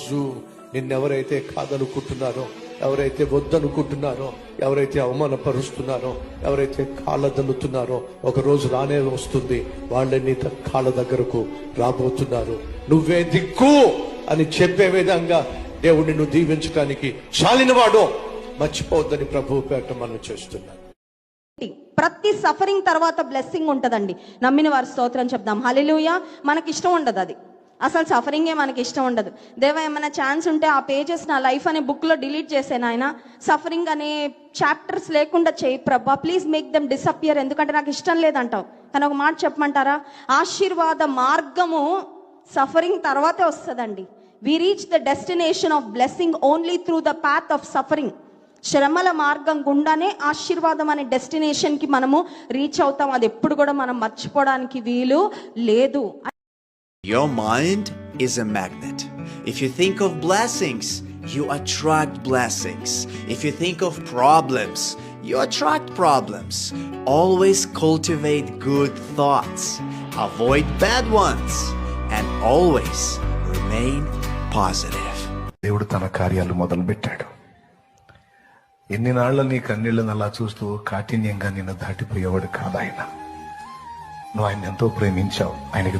రోజు నిన్నెవరైతే కాదనుకుంటున్నారో, ఎవరైతే వద్దనుకుంటున్నారో, ఎవరైతే అవమానపరుస్తున్నారో, ఎవరైతే కాళ్ళదన్నుతున్నారో, ఒక రోజు రానే వస్తుంది వాళ్ళని నీ కాళ్ళ దగ్గరకు రాబోతున్నారు. నువ్వే దిక్కు అని చెప్పే విధంగా దేవుడిని నువ్వు దీవించడానికి చాలినవాడో మర్చిపోవద్దని ప్రభువు పేట మనం చేస్తున్నాను. ప్రతి సఫరింగ్ తర్వాత బ్లెస్సింగ్ ఉంటుందండి. నమ్మిన వారి స్తోత్రం చెప్దాం. హల్లెలూయా. మనకి ఇష్టం ఉండదు అది, అసలు సఫరింగే మనకి ఇష్టం ఉండదు. దేవా ఏమైనా ఛాన్స్ ఉంటే ఆ పేజెస్ నా లైఫ్ అనే బుక్లో డిలీట్ చేసాను ఆయన. సఫరింగ్ అనే చాప్టర్స్ లేకుండా చేయి ప్రభా, ప్లీజ్ మేక్ దెమ్ డిసపియర్, ఎందుకంటే నాకు ఇష్టం లేదంటావు. కానీ ఒక మాట చెప్పమంటారా, ఆశీర్వాద మార్గము సఫరింగ్ తర్వాతే వస్తుందండి. We reach the destination of blessing only through the path of suffering. శ్రమల మార్గం గుండానే ఆశీర్వాదం అనే డెస్టినేషన్కి మనము రీచ్ అవుతాం. అది ఎప్పుడు కూడా మనం మర్చిపోవడానికి వీలు లేదు. Your mind is a magnet. If you think of blessings, you attract blessings. If you think of problems, you attract problems. Always cultivate good thoughts. Avoid bad ones. And always remain positive. దేవుడు తన కార్యాలు మొదలు పెట్టాడు. ఎన్ని నాళ్ళ నీ కన్నీళ్ళని అలా చూస్తూ కాఠిన్యంగా నిన్ను దాటిపోయేవాడు కాదు ఆయన. నువ్వు ఆయన ఎంతో ప్రేమించావు. ఆయనకి